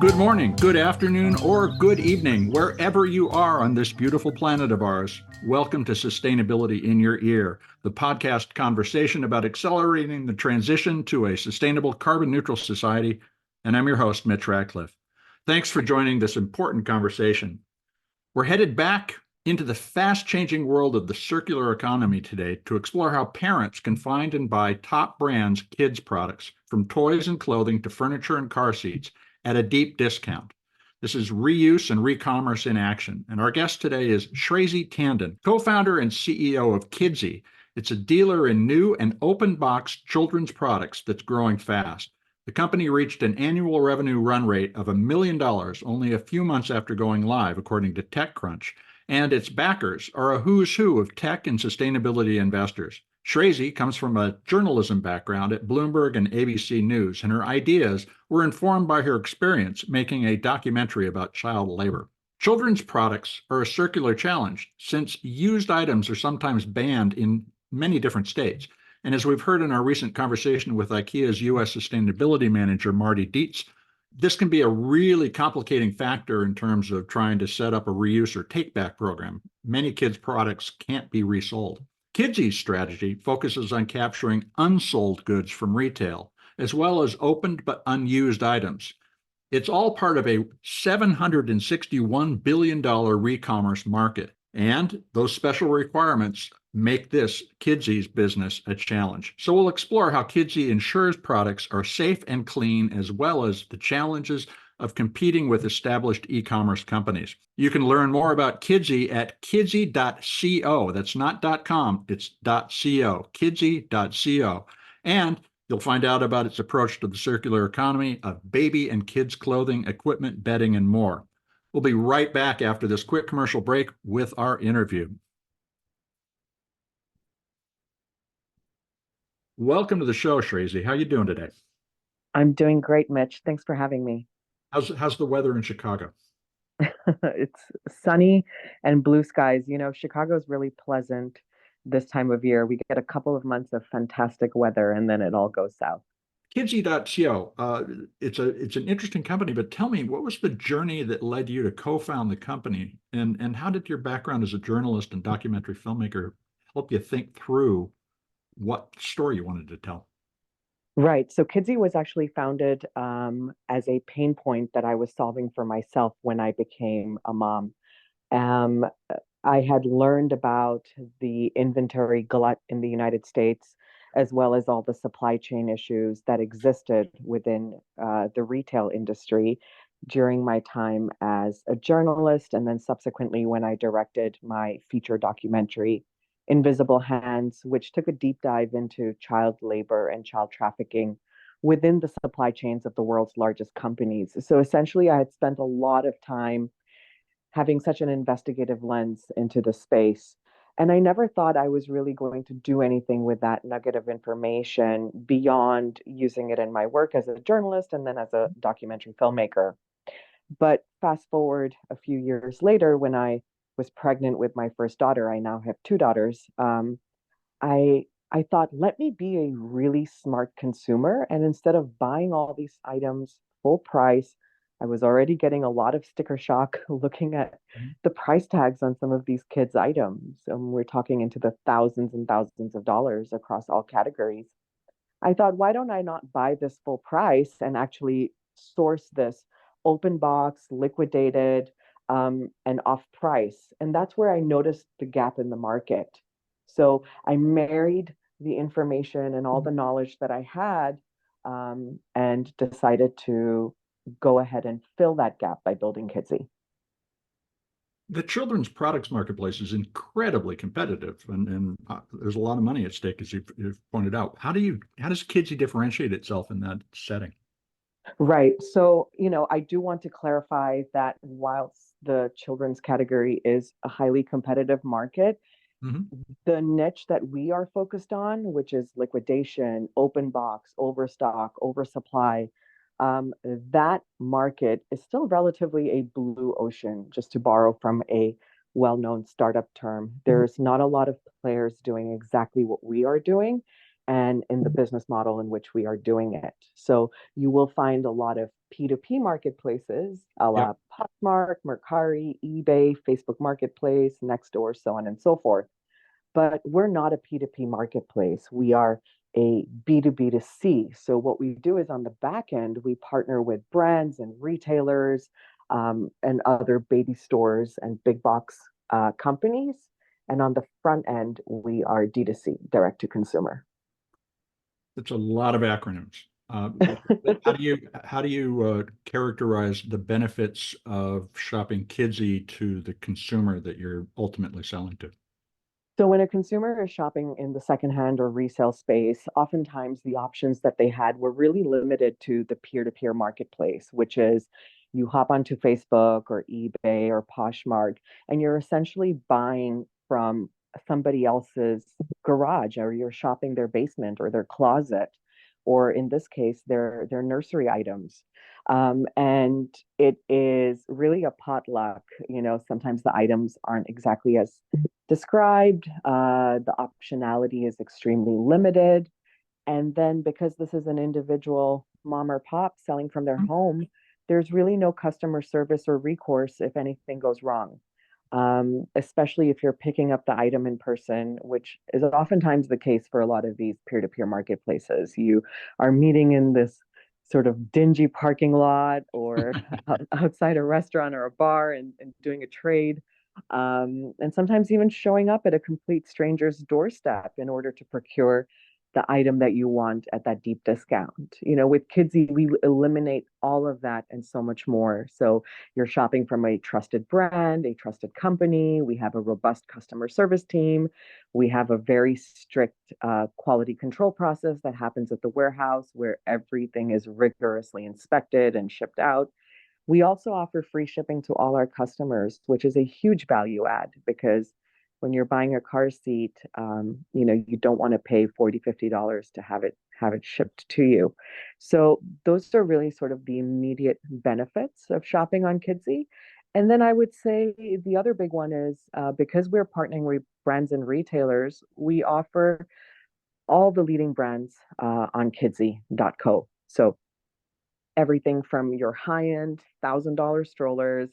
Good morning, good afternoon, or good evening, wherever you are on this beautiful planet of ours. Welcome to Sustainability in Your Ear, the podcast conversation about accelerating the transition to a sustainable carbon neutral society. And I'm your host, Mitch Ratcliffe. Thanks for joining this important conversation. We're headed back into the fast-changing world of the circular economy today to explore how parents can find and buy top brands kids products, from toys and clothing to furniture and car seats, at a deep discount. This is reuse and re-commerce in action. And our guest today is Shrezi Tandon, co-founder and CEO of Kidsy. It's a dealer in new and open box children's products that's growing fast. The company reached an annual revenue run rate of $1 million only a few months after going live, according to TechCrunch. And its backers are a who's who of tech and sustainability investors. Shrezi comes from a journalism background at Bloomberg and ABC News, and her ideas were informed by her experience making a documentary about child labor. Children's products are a circular challenge, since used items are sometimes banned in many different states. And as we've heard in our recent conversation with IKEA's U.S. Sustainability Manager, Marty Dietz, this can be a really complicating factor in terms of trying to set up a reuse or take-back program. Many kids' products can't be resold. Kidsy's strategy focuses on capturing unsold goods from retail, as well as opened but unused items. It's all part of a $761 billion re-commerce market, and those special requirements make this Kidsy's business a challenge. So we'll explore how Kidsy ensures products are safe and clean, as well as the challenges of competing with established e-commerce companies. You can learn more about Kidsy at kidsy.co. That's not .com, it's .co, kidsy.co. And you'll find out about its approach to the circular economy of baby and kids clothing, equipment, bedding, and more. We'll be right back after this quick commercial break with our interview. Welcome to the show, Shrezi. How are you doing today? I'm doing great, Mitch. Thanks for having me. How's the weather in Chicago? It's sunny and blue skies. Chicago's really pleasant this time of year. We get a couple of months of fantastic weather and then it all goes south. Kidsy.co, it's an interesting company, but tell me, what was the journey that led you to co-found the company? And how did your background as a journalist and documentary filmmaker help you think through what story you wanted to tell? Right. So Kidsy was actually founded as a pain point that I was solving for myself when I became a mom. Um, I had learned about the inventory glut in the United States, as well as all the supply chain issues that existed within the retail industry during my time as a journalist, and then subsequently when I directed my feature documentary, Invisible Hands, which took a deep dive into child labor and child trafficking within the supply chains of the world's largest companies. So essentially, I had spent a lot of time having such an investigative lens into the space. And I never thought I was really going to do anything with that nugget of information beyond using it in my work as a journalist and then as a documentary filmmaker. But fast forward a few years later, when I was pregnant with my first daughter, I now have two daughters. I thought, let me be a really smart consumer. And instead of buying all these items full price, I was already getting a lot of sticker shock looking at the price tags on some of these kids' items. We're talking into the thousands and thousands of dollars across all categories. I thought, why don't I not buy this full price and actually source this open box, liquidated, and off price? And that's where I noticed the gap in the market. So I married the information and all the knowledge that I had, and decided to go ahead and fill that gap by building Kidsy. The children's products marketplace is incredibly competitive, and there's a lot of money at stake, as you've pointed out. How does Kidsy differentiate itself in that setting? Right. So, I do want to clarify that whilst the children's category is a highly competitive market, Mm-hmm. the niche that we are focused on, which is liquidation, open box, overstock, oversupply, that market is still relatively a blue ocean, just to borrow from a well-known startup term. There's not a lot of players doing exactly what we are doing. and in the business model in which we are doing it. So you will find a lot of P2P marketplaces, a Yep. la Poshmark, Mercari, eBay, Facebook Marketplace, Nextdoor, so on and so forth. But we're not a P2P marketplace. We are a B2B2C. So what we do is on the back end, we partner with brands and retailers and other baby stores and big box companies. And on the front end, we are D2C, direct to consumer. It's a lot of acronyms. How do you characterize the benefits of shopping Kidsy to the consumer that you're ultimately selling to? So when a consumer is shopping in the secondhand or resale space, oftentimes the options that they had were really limited to the peer-to-peer marketplace, which is you hop onto Facebook or eBay or Poshmark, and you're essentially buying from somebody else's garage, or you're shopping their basement or their closet, or in this case, their nursery items. And it is really a potluck. Sometimes the items aren't exactly as described. The optionality is extremely limited. And then because this is an individual mom or pop selling from their home, there's really no customer service or recourse if anything goes wrong. Especially if you're picking up the item in person, which is oftentimes the case for a lot of these peer-to-peer marketplaces. You are meeting in this sort of dingy parking lot or outside a restaurant or a bar and doing a trade. And sometimes even showing up at a complete stranger's doorstep in order to procure the item that you want at that deep discount. With Kidsy, we eliminate all of that and so much more. So you're shopping from a trusted brand, a trusted company. We have a robust customer service team. We have a very strict quality control process that happens at the warehouse where everything is rigorously inspected and shipped out. We also offer free shipping to all our customers, which is a huge value add because when you're buying a car seat, you don't want to pay $40, $50 to have it shipped to you. So those are really sort of the immediate benefits of shopping on Kidsy. And then I would say the other big one is because we're partnering with brands and retailers, we offer all the leading brands on Kidsy.co. So everything from your high-end $1,000 strollers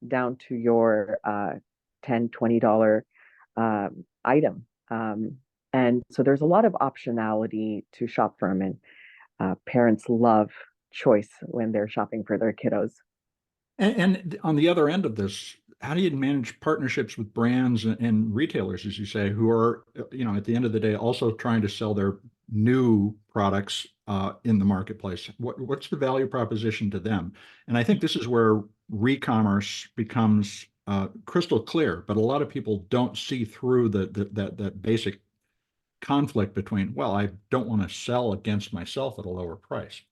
down to your $10, $20 item. And so there's a lot of optionality to shop from, and parents love choice when they're shopping for their kiddos. And on the other end of this, how do you manage partnerships with brands and retailers, as you say, who are, at the end of the day, also trying to sell their new products in the marketplace? What's the value proposition to them? And I think this is where re-commerce becomes crystal clear, but a lot of people don't see through that basic conflict between, well, I don't want to sell against myself at a lower price.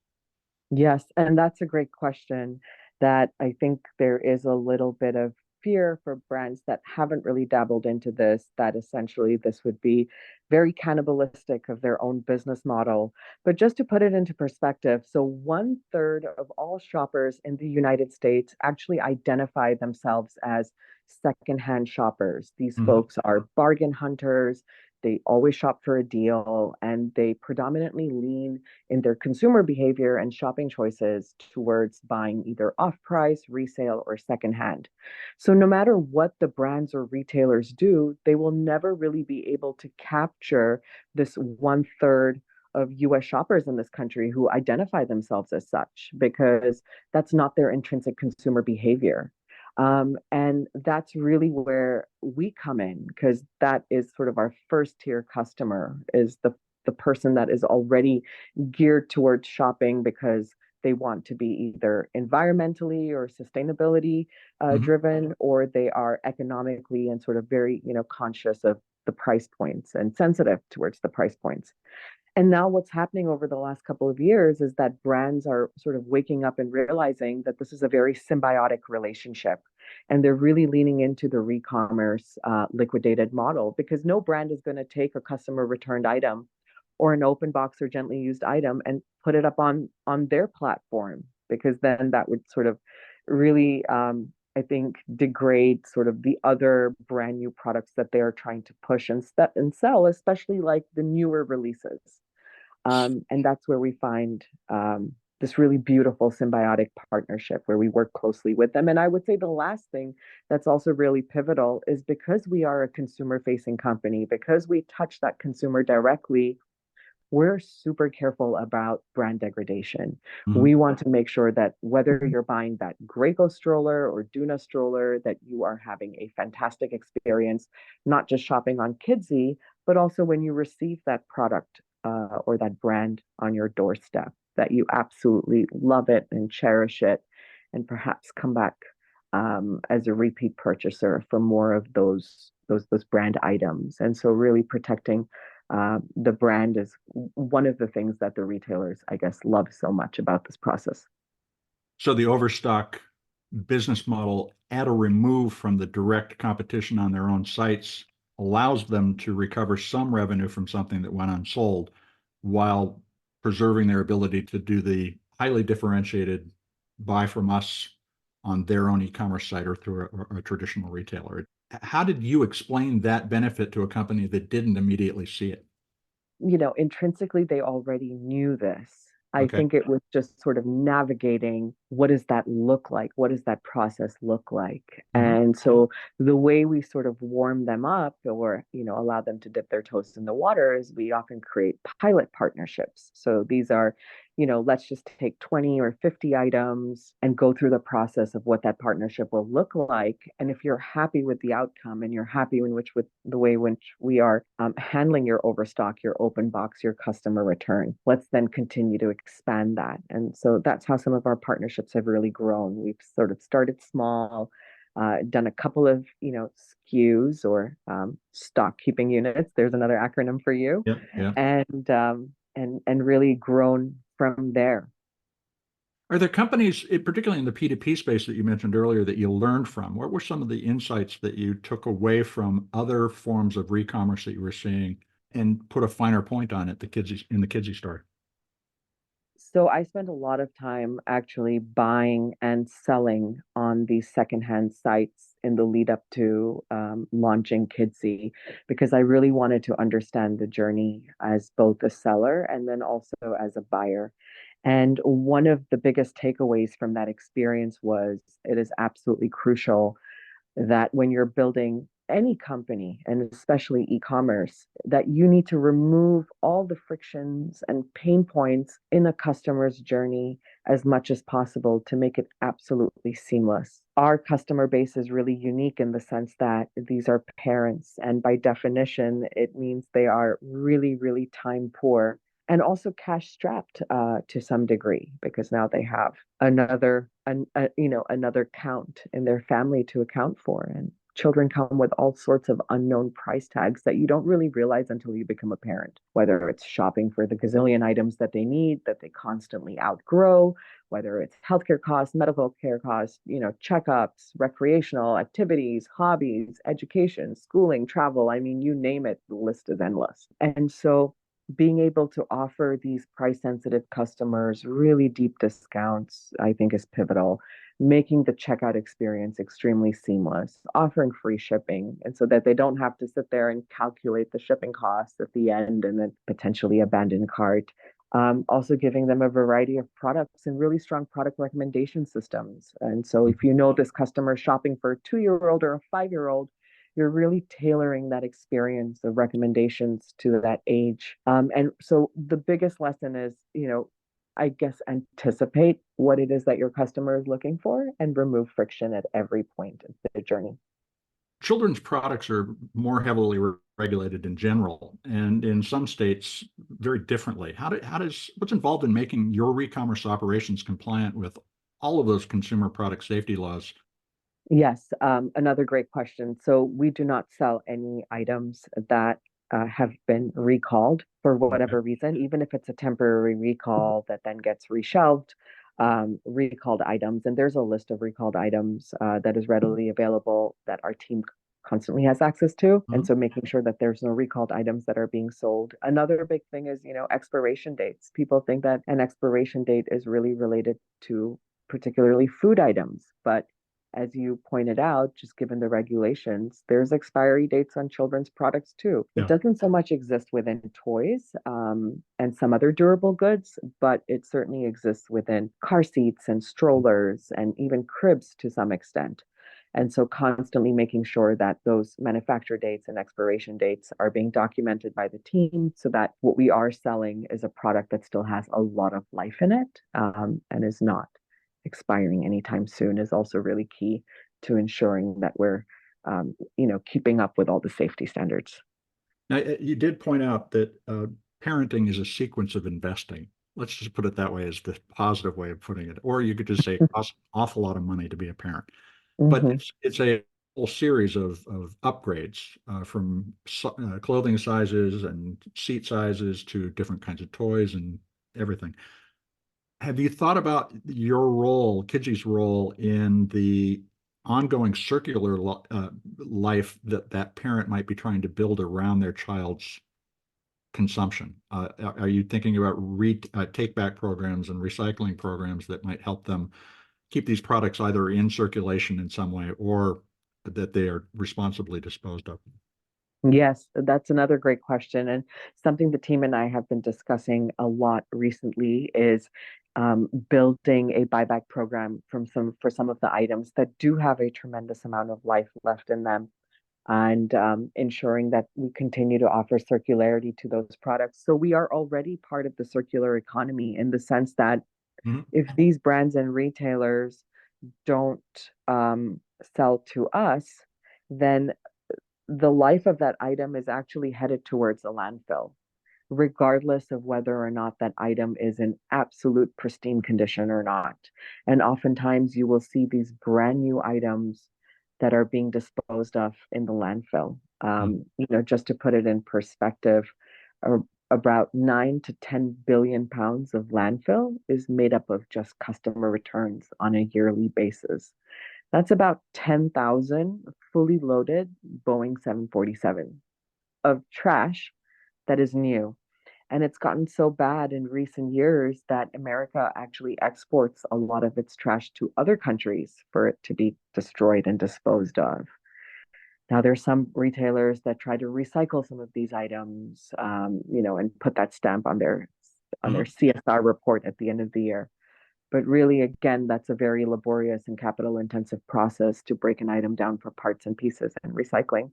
Yes, and that's a great question that I think there is a little bit of fear for brands that haven't really dabbled into this, that essentially this would be very cannibalistic of their own business model. But just to put it into perspective, so 1/3 of all shoppers in the United States actually identify themselves as secondhand shoppers. These Mhm. folks are bargain hunters. They always shop for a deal, and they predominantly lean in their consumer behavior and shopping choices towards buying either off price, resale, or secondhand. So, no matter what the brands or retailers do, they will never really be able to capture this 1/3 of US shoppers in this country who identify themselves as such because that's not their intrinsic consumer behavior. And that's really where we come in because that is sort of our first tier customer is the person that is already geared towards shopping because they want to be either environmentally or sustainability Mhm. driven, or they are economically and sort of very, conscious of the price points and sensitive towards the price points. And now what's happening over the last couple of years is that brands are sort of waking up and realizing that this is a very symbiotic relationship. And they're really leaning into the re-commerce liquidated model because no brand is going to take a customer returned item or an open box or gently used item and put it up on their platform because then that would sort of really I think degrade sort of the other brand new products that they're trying to push and sell, especially like the newer releases. And that's where we find this really beautiful symbiotic partnership where we work closely with them. And I would say the last thing that's also really pivotal is because we are a consumer facing company, because we touch that consumer directly, we're super careful about brand degradation. Mhm. We want to make sure that whether you're buying that Graco stroller or Duna stroller, that you are having a fantastic experience, not just shopping on Kidsy, but also when you receive that product or that brand on your doorstep, that you absolutely love it and cherish it, and perhaps come back as a repeat purchaser for more of those brand items. And so, really protecting the brand is one of the things that the retailers, I guess, love so much about this process. So the overstock business model at a remove from the direct competition on their own sites allows them to recover some revenue from something that went unsold while preserving their ability to do the highly differentiated buy from us on their own e-commerce site or through a traditional retailer. How did you explain that benefit to a company that didn't immediately see it? Intrinsically, they already knew this. I Okay. think it was just sort of navigating what does that look like? What does that process look like? Mhm. And so the way we sort of warm them up or, allow them to dip their toes in the water is we often create pilot partnerships. So these are, let's just take 20 or 50 items and go through the process of what that partnership will look like. And if you're happy with the outcome and you're happy with the way in which we are handling your overstock, your open box, your customer return, let's then continue to expand that. And so that's how some of our partnerships have really grown. We've sort of started small, done a couple of SKUs or stock keeping units. There's another acronym for you, Yeah, yeah. and really grown from there. Are there companies, particularly in the P2P space that you mentioned earlier, that you learned from? What were some of the insights that you took away from other forms of re-commerce that you were seeing and put a finer point on it, in the Kidsy story? So I spent a lot of time actually buying and selling on these secondhand sites in the lead up to launching Kidsy because I really wanted to understand the journey as both a seller and then also as a buyer. And one of the biggest takeaways from that experience was it is absolutely crucial that when you're building any company and especially e-commerce that you need to remove all the frictions and pain points in a customer's journey as much as possible to make it absolutely seamless. Our customer base is really unique in the sense that these are parents and by definition it means they are really really time poor and also cash strapped to some degree because now they have another count in their family to account for, and children come with all sorts of unknown price tags that you don't really realize until you become a parent, whether it's shopping for the gazillion items that they need that they constantly outgrow, whether it's healthcare costs, medical care costs, checkups, recreational activities, hobbies, education, schooling, travel. I mean, you name it, the list is endless. And so being able to offer these price sensitive customers really deep discounts, I think is pivotal. Making the checkout experience extremely seamless, offering free shipping, and so that they don't have to sit there and calculate the shipping costs at the end and then potentially abandon cart. Also giving them a variety of products and really strong product recommendation systems. And so if you know this customer is shopping for a 2-year old or a 5-year old, you're really tailoring that experience of recommendations to that age. And so the biggest lesson is, I guess, anticipate what it is that your customer is looking for and remove friction at every point of the journey. Children's products are more heavily regulated in general, and in some states very differently. What's involved in making your re-commerce operations compliant with all of those consumer product safety laws? Yes, another great question. So we do not sell any items that have been recalled for Okay. whatever reason, even if it's a temporary recall that then gets reshelved, recalled items. And there's a list of recalled items that is readily available that our team constantly has access to. And Mhm. so making sure that there's no recalled items that are being sold. Another big thing is, expiration dates. People think that an expiration date is really related to particularly food items, but as you pointed out, just given the regulations, there's expiry dates on children's products too. It Yeah. doesn't so much exist within toys and some other durable goods, but it certainly exists within car seats and strollers and even cribs to some extent. And so constantly making sure that those manufacture dates and expiration dates are being documented by the team so that what we are selling is a product that still has a lot of life in it and is not expiring anytime soon is also really key to ensuring that we're, keeping up with all the safety standards. Now, you did point out that parenting is a sequence of investing. Let's just put it that way as the positive way of putting it. Or you could just say it costs an awful lot of money to be a parent. But Hmm. it's a whole series of upgrades from clothing sizes and seat sizes to different kinds of toys and everything. Have you thought about your role, Kidsy's role in the ongoing circular life that that parent might be trying to build around their child's consumption? Are you thinking about take back programs and recycling programs that might help them keep these products either in circulation in some way or that they are responsibly disposed of? Yes, that's another great question. And something the team and I have been discussing a lot recently is building a buyback program for some of the items that do have a tremendous amount of life left in them, and ensuring that we continue to offer circularity to those products. So we are already part of the circular economy in the sense that Mhm. if these brands and retailers don't sell to us, then the life of that item is actually headed towards a landfill, regardless of whether or not that item is in absolute pristine condition or not. And oftentimes you will see these brand new items that are being disposed of in the landfill. Just to put it in perspective, uh, about 9 to 10 billion pounds of landfill is made up of just customer returns on a yearly basis. That's about 10,000 fully loaded Boeing 747 of trash that is new. And it's gotten so bad in recent years that America actually exports a lot of its trash to other countries for it to be destroyed and disposed of. Now, there's some retailers that try to recycle some of these items, and put that stamp on their Mhm. CSR report at the end of the year. But really, again, that's a very laborious and capital intensive process to break an item down for parts and pieces and recycling.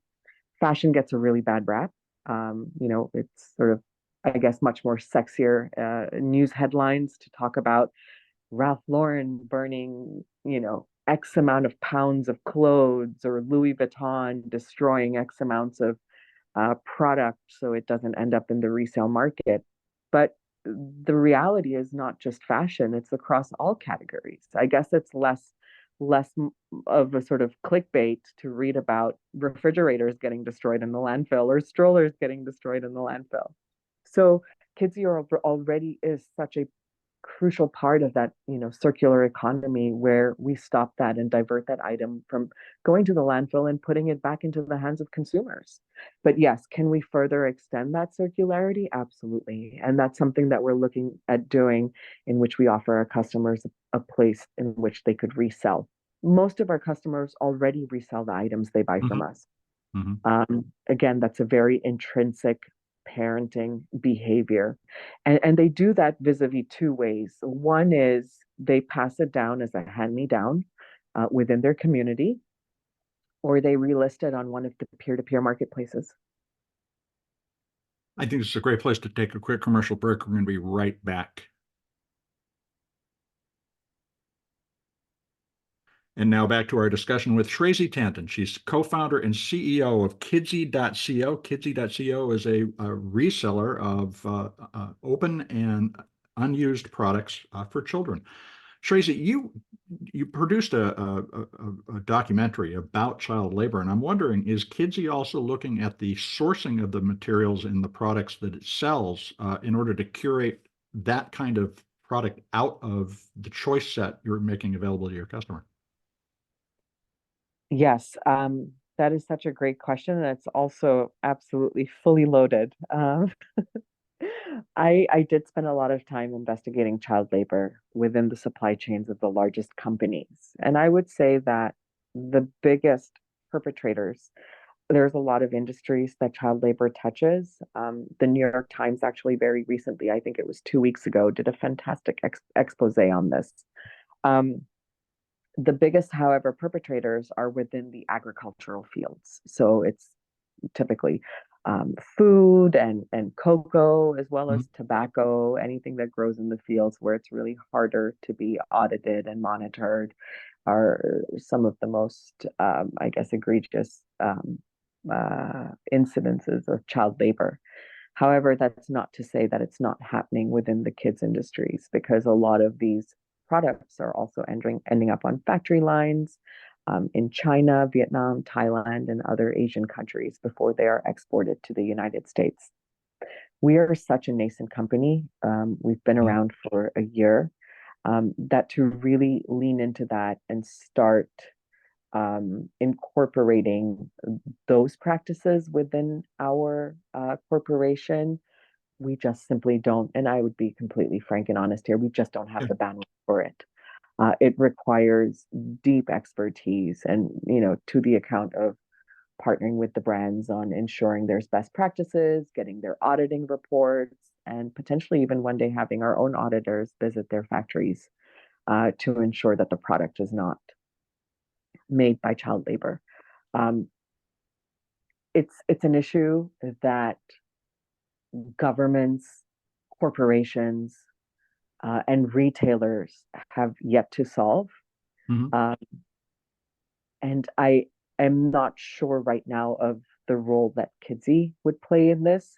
Fashion gets a really bad rap. It's sort of, I guess, much more sexier news headlines to talk about Ralph Lauren burning, X amount of pounds of clothes or Louis Vuitton destroying X amounts of product so it doesn't end up in the resale market. But the reality is not just fashion, it's across all categories. I guess it's less of a sort of clickbait to read about refrigerators getting destroyed in the landfill or strollers getting destroyed in the landfill. So Kids Europe already is such a crucial part of that, circular economy where we stop that and divert that item from going to the landfill and putting it back into the hands of consumers. But yes, can we further extend that circularity? Absolutely. And that's something that we're looking at doing, in which we offer our customers a place in which they could resell. Most of our customers already resell the items they buy from Mhm. us. Mhm. Again, that's a very intrinsic parenting behavior. And they do that vis-a-vis two ways. One is they pass it down as a hand-me-down within their community, or they relist it on one of the peer-to-peer marketplaces. I think it's a great place to take a quick commercial break. We're going to be right back. And now back to our discussion with Shrazy Tanton. She's co-founder and CEO of Kidsy.co. Kidsy.co is a reseller of open and unused products for children. Shrazy, you produced a documentary about child labor, and I'm wondering, is Kidsy also looking at the sourcing of the materials in the products that it sells in order to curate that kind of product out of the choice set you're making available to your customer? Yes, that is such a great question, and it's also absolutely fully loaded. I did spend a lot of time investigating child labor within the supply chains of the largest companies, and I would say that the biggest perpetrators. There's a lot of industries that child labor touches. The New York Times actually very recently, I think it was 2 weeks ago, did a fantastic expose on this. Um, the biggest, however, perpetrators are within the agricultural fields. So it's typically food and cocoa, as well Mhm. as tobacco, anything that grows in the fields where it's really harder to be audited and monitored, are some of the most, I guess, egregious incidences of child labor. However, that's not to say that it's not happening within the kids' industries, because a lot of these products are also ending up on factory lines in China, Vietnam, Thailand, and other Asian countries before they are exported to the United States. We are such a nascent company. We've been Mhm. around for a year. That to really lean into that and start incorporating those practices within our corporation, we just simply don't. And I would be completely frank and honest here, we just don't have Yeah. the bandwidth for it. It requires deep expertise and, to the account of partnering with the brands on ensuring there's best practices, getting their auditing reports, and potentially even one day having our own auditors visit their factories to ensure that the product is not made by child labor. Um, it's an issue that governments, corporations, and retailers have yet to solve. Mhm. Um, and I am not sure right now of the role that Kidsey would play in this.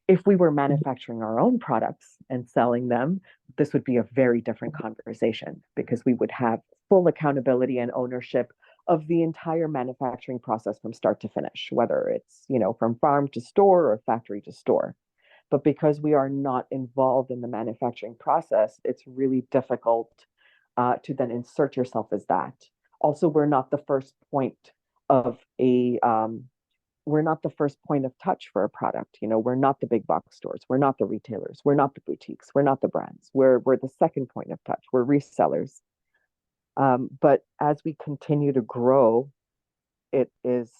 If we were manufacturing our own products and selling them, this would be a very different conversation because we would have full accountability and ownership of the entire manufacturing process from start to finish, whether it's, from farm to store or factory to store. But because we are not involved in the manufacturing process, it's really difficult to then insert yourself as that. Also, of a we're not the first point of touch for a product. We're not the big box stores, we're not the retailers, we're not the boutiques, we're not the brands. We're the second point of touch. We're resellers. But as we continue to grow, it is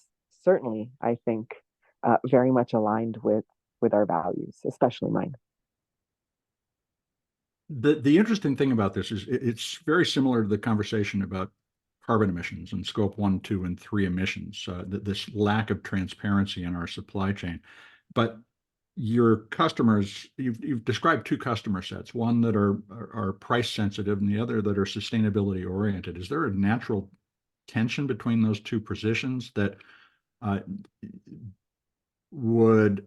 certainly, I think, very much aligned with our values, especially mine. The interesting thing about this is it's very similar to the conversation about carbon emissions and scope one, two, and three emissions, this lack of transparency in our supply chain. But your customers, you've described two customer sets, one that are price sensitive and the other that are sustainability oriented. Is there a natural tension between those two positions that uh, would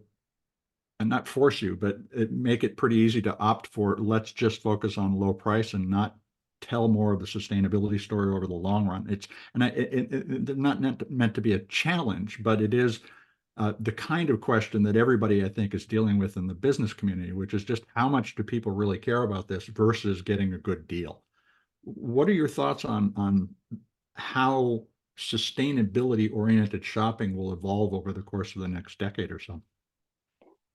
and not force you, but make it pretty easy to opt for let's just focus on low price and not tell more of the sustainability story over the long run. It's not meant to be a challenge, but it is the kind of question that everybody I think is dealing with in the business community, which is just how much do people really care about this versus getting a good deal? What are your thoughts on how sustainability oriented shopping will evolve over the course of the next decade or so?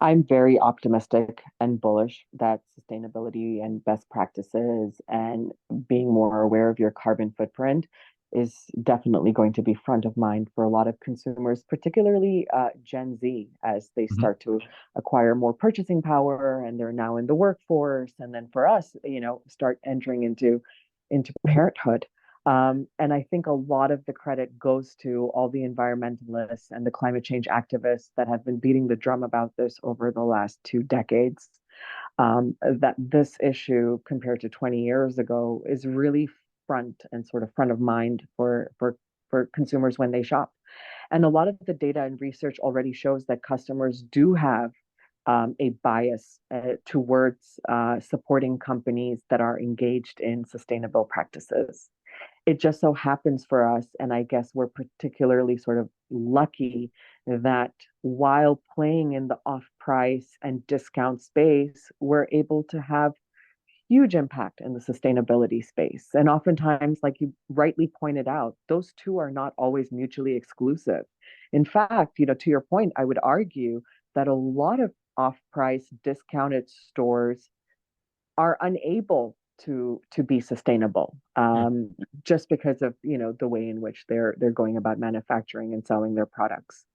I'm very optimistic and bullish that sustainability and best practices and being more aware of your carbon footprint is definitely going to be front of mind for a lot of consumers, particularly Gen Z, as they Mhm. start to acquire more purchasing power and they're now in the workforce. And then for us, start entering into parenthood. And I think a lot of the credit goes to all the environmentalists and the climate change activists that have been beating the drum about this over the last 2 decades. That this issue, compared to 20 years ago, is really front of mind for consumers when they shop. And a lot of the data and research already shows that customers do have a bias towards supporting companies that are engaged in sustainable practices. It just so happens for us, and I guess we're particularly sort of lucky that while playing in the off price and discount space, we're able to have huge impact in the sustainability space. And oftentimes, like you rightly pointed out, those two are not always mutually exclusive. In fact, to your point, I would argue that a lot of off price discounted stores are unable to be sustainable, Yeah. just because of the way in which they're going about manufacturing and selling their products.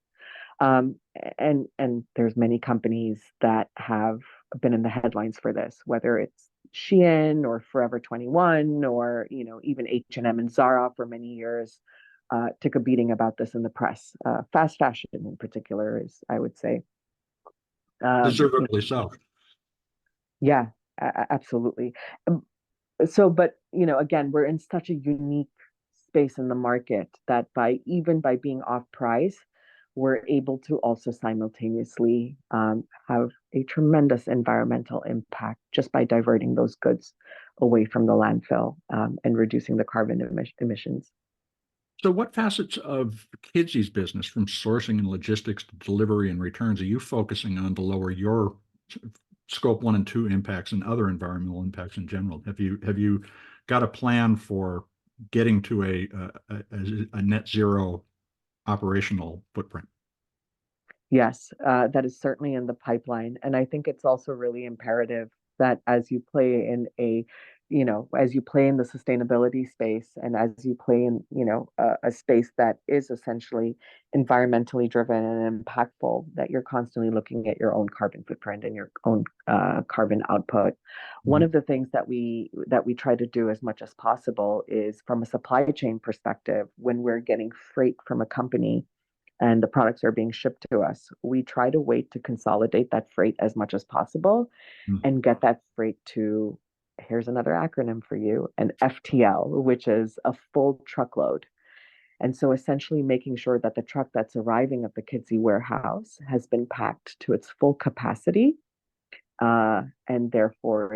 Um, and there's many companies that have been in the headlines for this, whether it's Shein or Forever 21 or even H&M and Zara for many years took a beating about this in the press. Fast fashion in particular is, I would say, you Deservedly so. yeah, absolutely. Um, but again, we're in such a unique space in the market that by being off price, we're able to also simultaneously have a tremendous environmental impact just by diverting those goods away from the landfill, and reducing the carbon emissions. So, what facets of Kidsy's business, from sourcing and logistics to delivery and returns, are you focusing on to lower your scope 1 and 2 impacts and other environmental impacts in general? Have you got a plan for getting to a net zero operational footprint? Yes, that is certainly in the pipeline. And I think it's also really imperative that as you play in as you play in the sustainability space and as you play in, a space that is essentially environmentally driven and impactful, that you're constantly looking at your own carbon footprint and your own carbon output. One Mhm. of the things that we try to do as much as possible is from a supply chain perspective, when we're getting freight from a company and the products are being shipped to us, we try to wait to consolidate that freight as much as possible Mhm. and get that freight to, here's another acronym for you, an FTL, which is a full truckload. And so essentially making sure that the truck that's arriving at the Kidsey warehouse has been packed to its full capacity, and therefore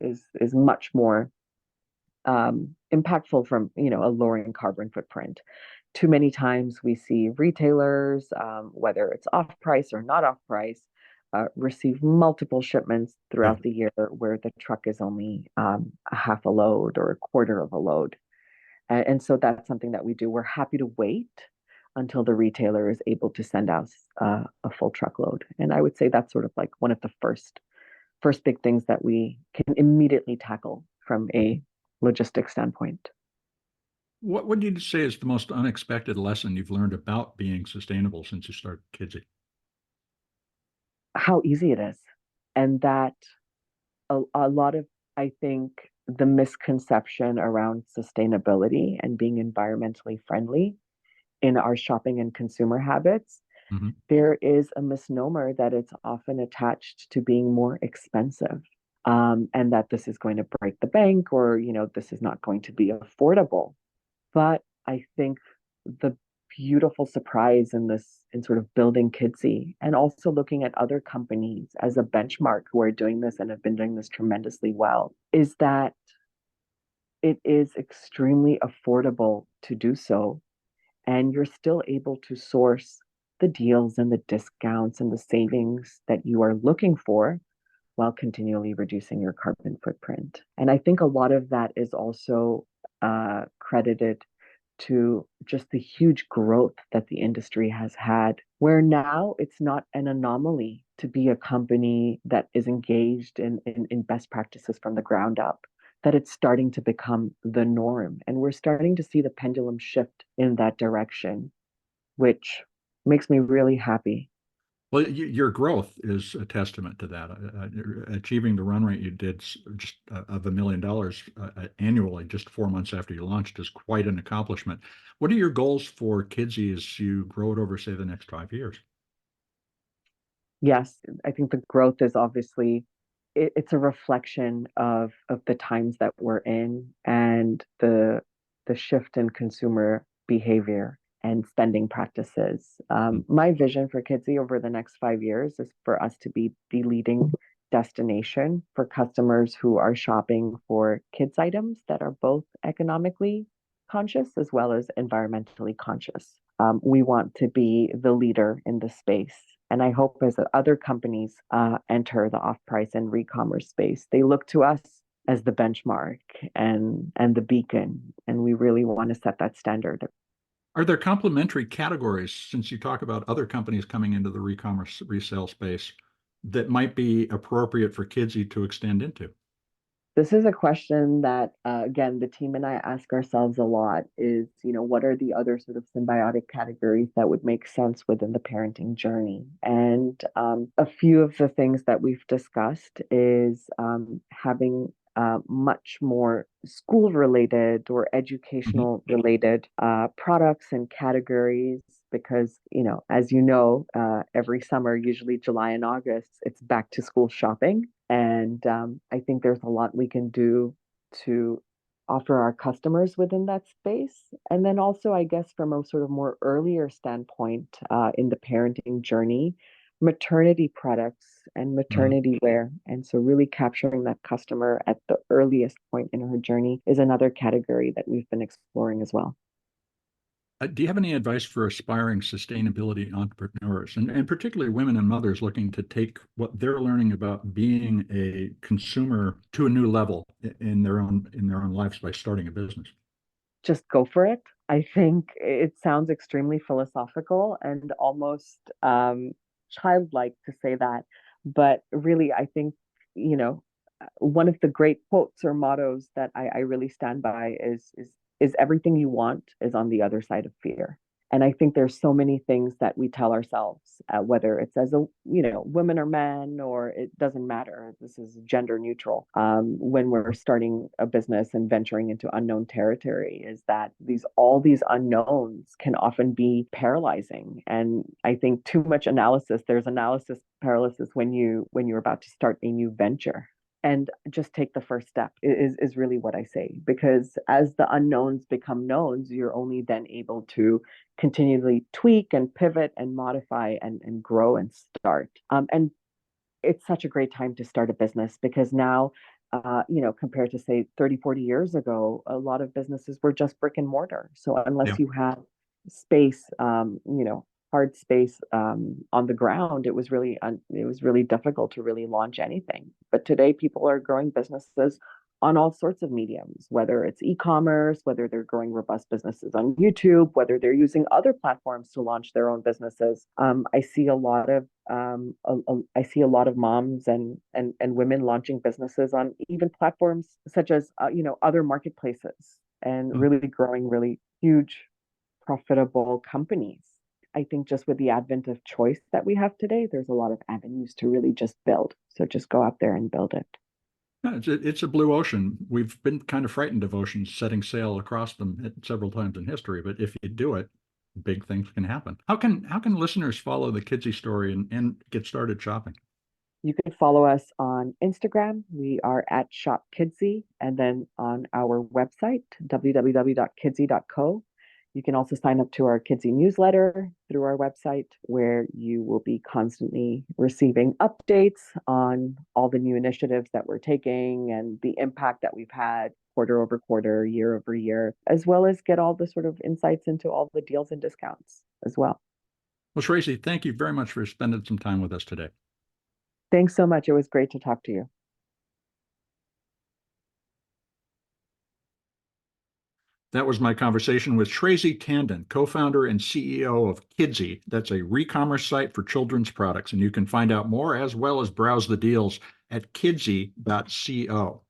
is much more impactful from a lowering carbon footprint. Too many times we see retailers, whether it's off price or not off price, receive multiple shipments Yeah. throughout the year where the truck is only a half a load or a quarter of a load. And so that's something that we do. We're happy to wait until the retailer is able to send us a full truckload. And I would say that's sort of like one of the first big things that we can immediately tackle from a logistics standpoint. What would you say is the most unexpected lesson you've learned about being sustainable since you started Kidsy? How easy it is, and that a lot of, I think, the misconception around sustainability and being environmentally friendly in our shopping and consumer habits, Mhm. there is a misnomer that it's often attached to being more expensive, and that this is going to break the bank, or this is not going to be affordable. But I think the beautiful surprise in this, in sort of building Kidsy and also looking at other companies as a benchmark who are doing this and have been doing this tremendously well, is that it is extremely affordable to do so. And you're still able to source the deals and the discounts and the savings that you are looking for while continually reducing your carbon footprint. And I think a lot of that is also credited to just the huge growth that the industry has had, where now it's not an anomaly to be a company that is engaged in best practices from the ground up, that it's starting to become the norm. And we're starting to see the pendulum shift in that direction, which makes me really happy. Well, your growth is a testament to that. Achieving the run rate you did just of $1 million annually just 4 months after you launched is quite an accomplishment. What are your goals for Kidsy as you grow it over, say, the next 5 years? Yes, I think the growth is obviously it's a reflection of the times that we're in and the shift in consumer behavior and spending practices. Mm. My vision for Kidsy over the next 5 years is for us to be the leading destination for customers who are shopping for kids items that are both economically conscious as well as environmentally conscious. We want to be the leader in the space. And I hope as other companies enter the off-price and re-commerce space, they look to us as the benchmark and the beacon. And we really want to set that standard. Are there complementary categories, since you talk about other companies coming into the re-commerce resale space, that might be appropriate for Kidsy to extend into? This is a question that, again, the team and I ask ourselves a lot is, what are the other sort of symbiotic categories that would make sense within the parenting journey? And a few of the things that we've discussed is having much more school related or Mhm. educational related products and categories because as you know, every summer, usually July and August, it's back to school shopping, and I think there's a lot we can do to offer our customers within that space. And then also, I guess, from a sort of more earlier standpoint in the parenting journey, maternity products and Mhm. maternity wear. And so, really capturing that customer at the earliest point in her journey is another category that we've been exploring as well. Do you have any advice for aspiring sustainability entrepreneurs, and particularly women and mothers looking to take what they're learning about being a consumer to a new level in their own lives by starting a business? Just go for it. I think it sounds extremely philosophical and almost childlike to say that. But really, I think, you know, one of the great quotes or mottos that I really stand by is everything you want is on the other side of fear. And I think there's so many things that we tell ourselves, whether it's as a, women or men, or it doesn't matter. This is gender neutral. When we're starting a business and venturing into unknown territory, is that all these unknowns can often be paralyzing. And I think too much analysis, there's analysis paralysis when you're about to start a new venture, and just take the first step is really what I say, because as the unknowns become knowns, you're only then able to continually tweak and pivot and modify and grow and start. And it's such a great time to start a business because now, compared to say 30, 40 years ago, a lot of businesses were just brick and mortar. So Yeah. unless you have space, hard space on the ground, it was really difficult to really launch anything. But today, people are growing businesses on all sorts of mediums, whether it's e-commerce, whether they're growing robust businesses on YouTube, whether they're using other platforms to launch their own businesses. I see a lot of I see a lot of moms and women launching businesses on even platforms such as other marketplaces and Mm. really growing really huge profitable companies. I think just with the advent of choice that we have today, there's a lot of avenues to really just build. So just go out there and build it. Yeah, it's a blue ocean. We've been kind of frightened of oceans setting sail across them several times in history, but if you do it, big things can happen. How can listeners follow the Kidsey story and get started shopping? You can follow us on Instagram. We are at Shop Kidsy, and then on our website, www.kidsy.co. You can also sign up to our Kidsy newsletter through our website, where you will be constantly receiving updates on all the new initiatives that we're taking and the impact that we've had quarter over quarter, year over year, as well as get all the sort of insights into all the deals and discounts as well. Well, Tracy, thank you very much for spending some time with us today. Thanks so much. It was great to talk to you. That was my conversation with Tracy Tandon, co-founder and CEO of Kidsy. That's a re-commerce site for children's products, and you can find out more as well as browse the deals at kidsy.co.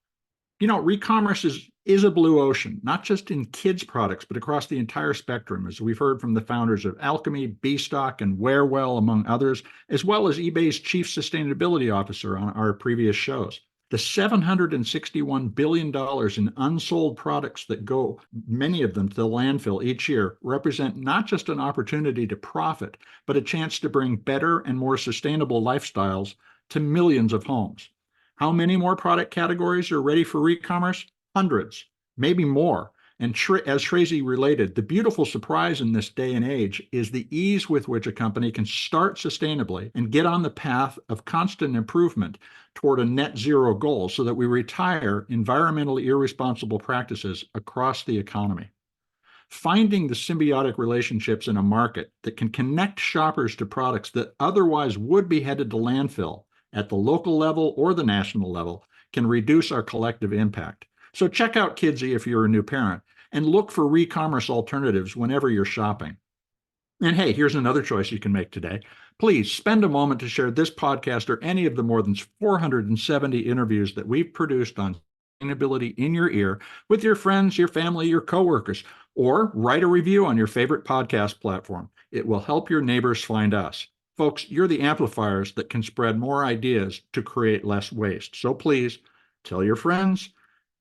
Re-commerce is a blue ocean, not just in kids products, but across the entire spectrum, as we've heard from the founders of Alchemy, Bestock, and Wearwell, among others, as well as eBay's chief sustainability officer on our previous shows. The $761 billion in unsold products that go, many of them, to the landfill each year, represent not just an opportunity to profit, but a chance to bring better and more sustainable lifestyles to millions of homes. How many more product categories are ready for e-commerce? Hundreds, maybe more. And as Tracy related, the beautiful surprise in this day and age is the ease with which a company can start sustainably and get on the path of constant improvement toward a net zero goal so that we retire environmentally irresponsible practices across the economy. Finding the symbiotic relationships in a market that can connect shoppers to products that otherwise would be headed to landfill at the local level or the national level can reduce our collective impact. So check out Kidsy if you're a new parent and look for re-commerce alternatives whenever you're shopping. And hey, here's another choice you can make today. Please spend a moment to share this podcast or any of the more than 470 interviews that we've produced on sustainability in your ear with your friends, your family, your coworkers, or write a review on your favorite podcast platform. It will help your neighbors find us. Folks, you're the amplifiers that can spread more ideas to create less waste. So please tell your friends,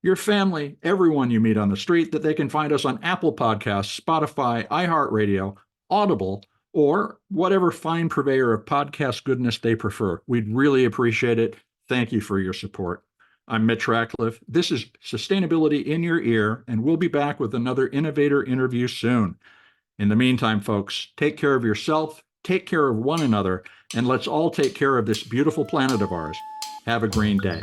your family, everyone you meet on the street that they can find us on Apple Podcasts, Spotify, iHeartRadio, Audible, or whatever fine purveyor of podcast goodness they prefer. We'd really appreciate it. Thank you for your support. I'm Mitch Ratcliffe. This is Sustainability in Your Ear, and we'll be back with another innovator interview soon. In the meantime, folks, take care of yourself, take care of one another, and let's all take care of this beautiful planet of ours. Have a green day.